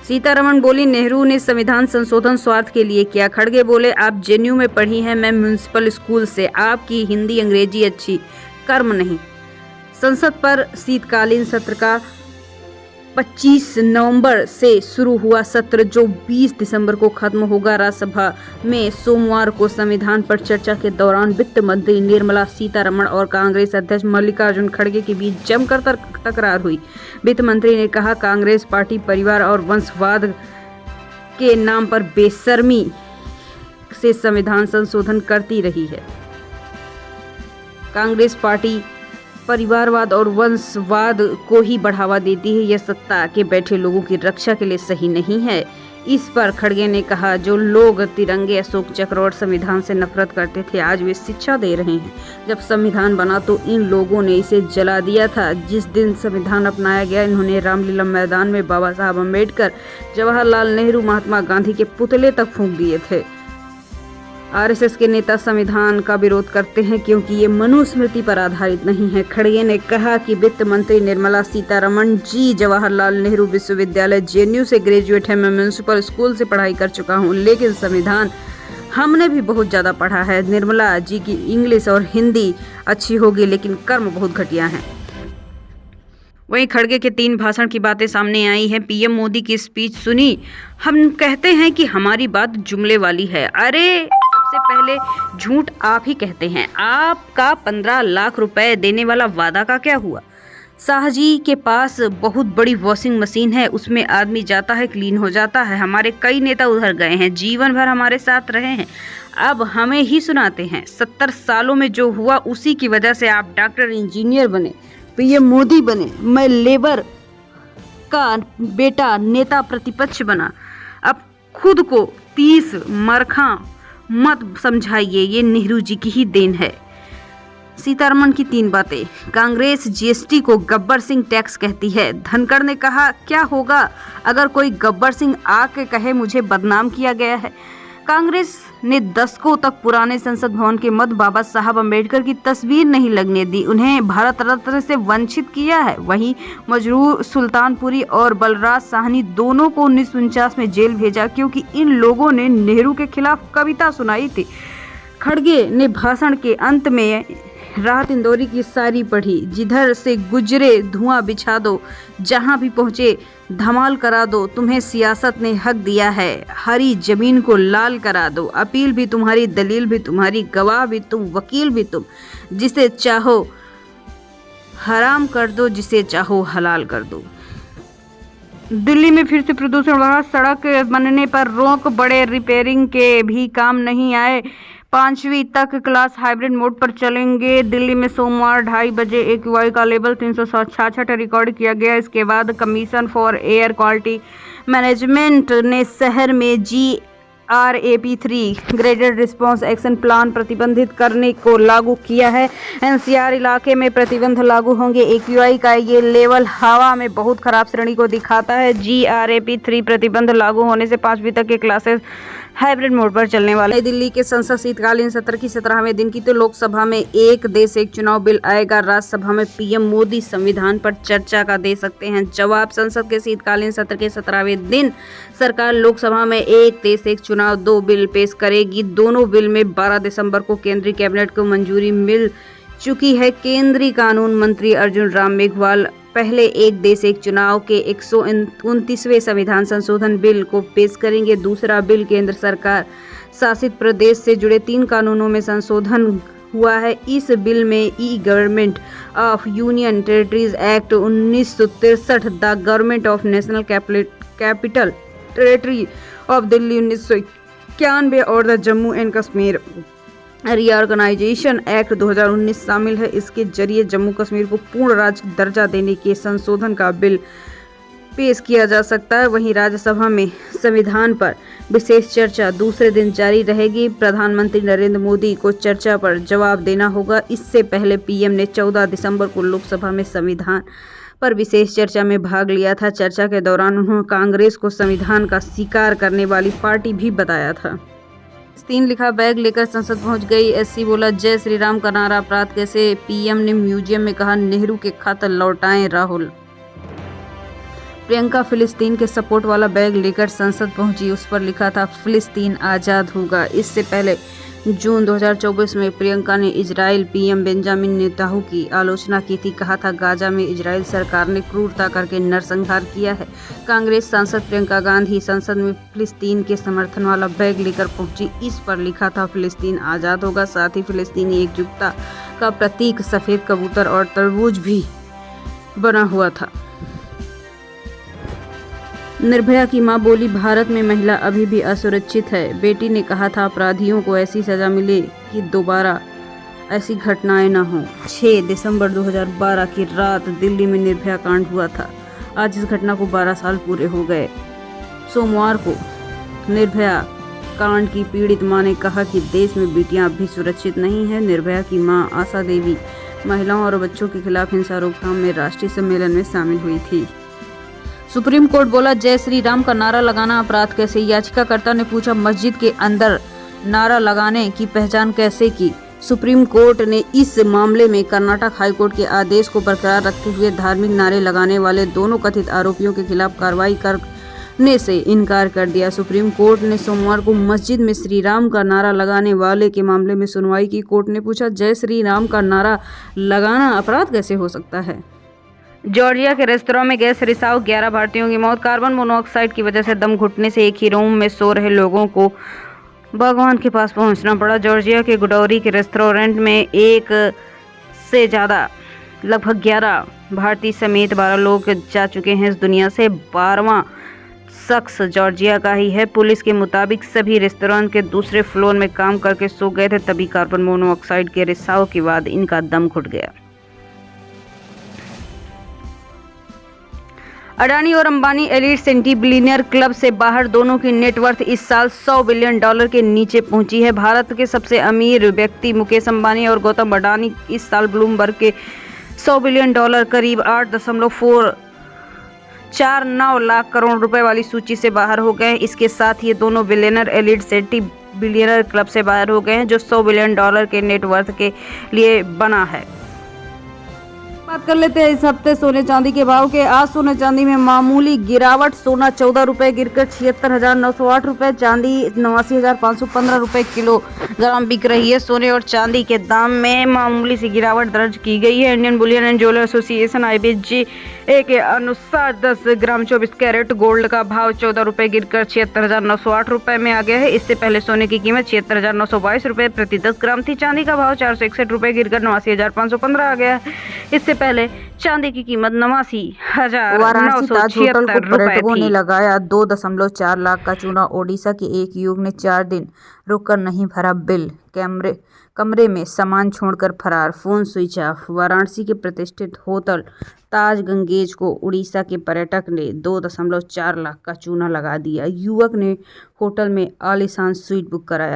सीतारमण बोली, नेहरू ने संविधान संशोधन स्वार्थ के लिए किया। खड़गे बोले, आप जेएनयू में पढ़ी हैं, मैं म्युनिसिपल स्कूल से, आपकी हिंदी अंग्रेजी अच्छी, कर्म नहीं। संसद पर शीतकालीन सत्र का 25 नवंबर से शुरू हुआ सत्र जो 20 दिसंबर को खत्म होगा। राज्यसभा में सोमवार को संविधान पर चर्चा के दौरान वित्त मंत्री निर्मला सीतारमण और कांग्रेस अध्यक्ष मल्लिकार्जुन खड़गे के बीच जमकर तकरार हुई। वित्त मंत्री ने कहा, कांग्रेस पार्टी परिवार और वंशवाद के नाम पर बेशर्मी से संविधान संशोधन करती रही है। कांग्रेस पार्टी परिवारवाद और वंशवाद को ही बढ़ावा देती है। यह सत्ता के बैठे लोगों की रक्षा के लिए सही नहीं है। इस पर खड़गे ने कहा, जो लोग तिरंगे, अशोक चक्र और संविधान से नफरत करते थे, आज वे शिक्षा दे रहे हैं। जब संविधान बना तो इन लोगों ने इसे जला दिया था। जिस दिन संविधान अपनाया गया, इन्होंने रामलीला मैदान में बाबा साहब अम्बेडकर, जवाहरलाल नेहरू, महात्मा गांधी के पुतले तक फूंक दिए थे। आरएसएस के नेता संविधान का विरोध करते हैं क्योंकि ये मनुस्मृति पर आधारित नहीं है। खड़गे ने कहा कि वित्त मंत्री निर्मला सीतारमण जी जवाहरलाल नेहरू विश्वविद्यालय जेएनयू से ग्रेजुएट है। मैं म्युनिसिपल स्कूल से पढ़ाई कर चुका हूँ, लेकिन संविधान हमने भी बहुत ज़्यादा पढ़ा है। निर्मला जी की इंग्लिश और हिंदी अच्छी होगी, लेकिन कर्म बहुत घटिया है। वहीं खड़गे के 3 भाषण की बातें सामने आई हैं। पीएम मोदी की स्पीच सुनी, हम कहते हैं कि हमारी बात जुमले वाली है। अरे सबसे पहले झूठ आप ही कहते हैं। आपका 15 लाख रुपए देने वाला वादा का क्या हुआ? शाह जी के पास बहुत बड़ी वॉशिंग मशीन है, उसमें आदमी जाता है, क्लीन हो जाता है। हमारे कई नेता उधर गए हैं, जीवन भर हमारे साथ रहे हैं, अब हमें ही सुनाते हैं। 70 सालों में जो हुआ उसी की वजह से आप डॉक्टर, इंजीनियर बने, पीएम मोदी बने, मैं लेबर का बेटा नेता प्रतिपक्ष बना। अब खुद को 30 मरखा मत समझाइए, ये नेहरू जी की ही देन है। सीतारमण की 3 बातें। कांग्रेस जीएसटी को गब्बर सिंह टैक्स कहती है। धनखड़ ने कहा, क्या होगा अगर कोई गब्बर सिंह आके कहे मुझे बदनाम किया गया है। कांग्रेस ने दशकों तक पुराने संसद भवन के मध्य बाबा साहब अम्बेडकर की तस्वीर नहीं लगने दी, उन्हें भारत रत्न से वंचित किया है। वहीं मजरूर सुल्तानपुरी और बलराज साहनी दोनों को 1949 में जेल भेजा क्योंकि इन लोगों ने नेहरू के खिलाफ कविता सुनाई थी। खड़गे ने भाषण के अंत में राहत इंदौरी की शायरी पढ़ी, जिधर से गुजरे धुआं बिछा दो, जहां भी पहुंचे धमाल करा दो, तुम्हें सियासत ने हक दिया है, हरी जमीन को लाल करा दो, अपील भी तुम्हारी, दलील भी तुम्हारी, गवाह भी तुम, वकील भी तुम, जिसे चाहो हराम कर दो, जिसे चाहो हलाल कर दो। दिल्ली में फिर से प्रदूषण बढ़ा, सड़क बनने पर रोक, बड़े रिपेयरिंग के भी काम नहीं आए। 5वीं तक क्लास हाइब्रिड मोड पर चलेंगे। दिल्ली में सोमवार 2:30 बजे AQI का लेवल 366 रिकॉर्ड किया गया। इसके बाद commission for air quality management ने शहर में GRAP3 graded response action plan प्रतिबंधित करने को लागू किया है। NCR इलाके में प्रतिबंध लागू होंगे। AQI का ये लेवल हवा में बहुत खराब श्रेणी को दिखाता है। GRAP3 प्रतिबंध लागू होने से 5वीं तक के क्लासेस हाइब्रिड मोड पर चलने वाले। नई दिल्ली के संसद शीतकालीन सत्र की 17वें दिन की तो लोकसभा में एक देश एक चुनाव बिल आएगा। राज्यसभा में पीएम मोदी संविधान पर चर्चा का दे सकते हैं जवाब। संसद के शीतकालीन सत्र के 17वें दिन सरकार लोकसभा में एक देश एक चुनाव 2 बिल पेश करेगी। दोनों बिल में 12 दिसंबर को केंद्रीय कैबिनेट को मंजूरी मिल चुकी है। केंद्रीय कानून मंत्री अर्जुन राम मेघवाल पहले एक देश एक चुनाव के 129वें संविधान संशोधन बिल को पेश करेंगे। दूसरा बिल केंद्र सरकार शासित प्रदेश से जुड़े 3 कानूनों में संशोधन हुआ है। इस बिल में ई government of union territories act 1963, the government of national capital territory of Delhi 1991 और the Jammu and Kashmir reorganisation act 2019 शामिल है। इसके जरिए जम्मू कश्मीर को पूर्ण राज्य दर्जा देने के संशोधन का बिल पेश किया जा सकता है। वहीं राज्यसभा में संविधान पर विशेष चर्चा दूसरे दिन जारी रहेगी। प्रधानमंत्री नरेंद्र मोदी को चर्चा पर जवाब देना होगा। इससे पहले पीएम ने 14 दिसंबर को लोकसभा में संविधान पर विशेष चर्चा में भाग लिया था। चर्चा के दौरान उन्होंने कांग्रेस को संविधान का स्वीकार करने वाली पार्टी भी बताया था। 3 लिखा बैग लेकर संसद पहुंच गई। एससी बोला, जय श्री राम का नारा अपराध कैसे। पीएम ने म्यूजियम में कहा, नेहरू के खत लौटाएं राहुल। प्रियंका फिलिस्तीन के सपोर्ट वाला बैग लेकर संसद पहुंची। उस पर लिखा था फिलिस्तीन आज़ाद होगा। इससे पहले जून 2024 में प्रियंका ने इजराइल पीएम बेंजामिन नेतन्याहू की आलोचना की थी। कहा था गाजा में इजराइल सरकार ने क्रूरता करके नरसंहार किया है। कांग्रेस सांसद प्रियंका गांधी संसद में फिलिस्तीन के समर्थन वाला बैग लेकर पहुंची। इस पर लिखा था फिलिस्तीन आज़ाद होगा। साथ ही फिलिस्तीनी एकजुटता का प्रतीक सफ़ेद कबूतर और तरबूज भी बना हुआ था। निर्भया की मां बोली, भारत में महिला अभी भी असुरक्षित है। बेटी ने कहा था अपराधियों को ऐसी सजा मिले कि दोबारा ऐसी घटनाएं न हों। 6 दिसंबर 2012 की रात दिल्ली में निर्भया कांड हुआ था। आज इस घटना को 12 साल पूरे हो गए। सोमवार को निर्भया कांड की पीड़ित मां ने कहा कि देश में बेटियां अब भी सुरक्षित नहीं है। निर्भया की मां आशा देवी महिलाओं और बच्चों के खिलाफ हिंसा रोकथाम में राष्ट्रीय सम्मेलन में शामिल हुई थी। सुप्रीम कोर्ट बोला, जय श्री राम का नारा लगाना अपराध कैसे? याचिकाकर्ता ने पूछा, मस्जिद के अंदर नारा लगाने की पहचान कैसे की? सुप्रीम कोर्ट ने इस मामले में कर्नाटक हाईकोर्ट के आदेश को बरकरार रखते हुए धार्मिक नारे लगाने वाले दोनों कथित आरोपियों के खिलाफ कार्रवाई करने से इनकार कर दिया। सुप्रीम कोर्ट ने सोमवार को मस्जिद में श्री राम का नारा लगाने वाले के मामले में सुनवाई की। कोर्ट ने पूछा, जय श्री राम का नारा लगाना अपराध कैसे हो सकता है? जॉर्जिया के रेस्तरां में गैस रिसाव, 11 भारतीयों की मौत। कार्बन मोनोऑक्साइड की वजह से दम घुटने से एक ही रूम में सो रहे लोगों को भगवान के पास पहुंचना पड़ा। जॉर्जिया के गुडौरी के रेस्टोरेंट में एक से ज़्यादा लगभग 11 भारतीय समेत 12 लोग जा चुके हैं। इस दुनिया से 12वां शख्स जॉर्जिया का ही है। पुलिस के मुताबिक सभी रेस्तरां के दूसरे फ्लोर में काम करके सो गए थे, तभी कार्बन मोनोऑक्साइड के रिसाव के बाद इनका दम घुट गया। अडानी और Ambani elite centibillionaire club से बाहर। दोनों की नेटवर्थ इस साल $100 बिलियन के नीचे पहुंची है। भारत के सबसे अमीर व्यक्ति मुकेश अंबानी और गौतम अडानी इस साल ब्लूमबर्ग के $100 बिलियन करीब 8.449 लाख करोड़ रुपए वाली सूची से बाहर हो गए। इसके साथ ये दोनों billionaire elite centibillionaire club से बाहर हो गए हैं, जो $100 बिलियन के नेटवर्थ के लिए बना है। बात कर लेते हैं इस हफ्ते सोने चांदी के भाव के। आज सोने चांदी में मामूली गिरावट। सोना 14 रुपए गिरकर 76,908 रुपए, चांदी 89,515 रुपए किलोग्राम बिक रही है। सोने और चांदी के दाम में मामूली सी गिरावट दर्ज की गई है। Indian Boolean and jeweller association IBGA के अनुसार 10 ग्राम 24 कैरेट गोल्ड का भाव 14 रुपए गिरकर 76,908 रुपए में आ गया है। इससे पहले सोने की कीमत 76,922 रुपए प्रति 10 ग्राम थी। चांदी का भाव 461 रुपए गिरकर 89,515 आ गया है। इससे पहले चांदी की कीमत 89,976 वाराणसी ताज होटल को पर्यटकों ने लगाया 2.4 लाख का चूना। ओडिशा के एक युवक ने 4 दिन रुककर नहीं भरा बिल, कमरे में सामान छोड़कर फरार, फोन स्विच ऑफ। वाराणसी के प्रतिष्ठित होटल ताज गंगेज को उड़ीसा के पर्यटक ने 2.4 लाख का चूना लगा दिया। युवक ने होटल में आलीशान स्वीट बुक कराया।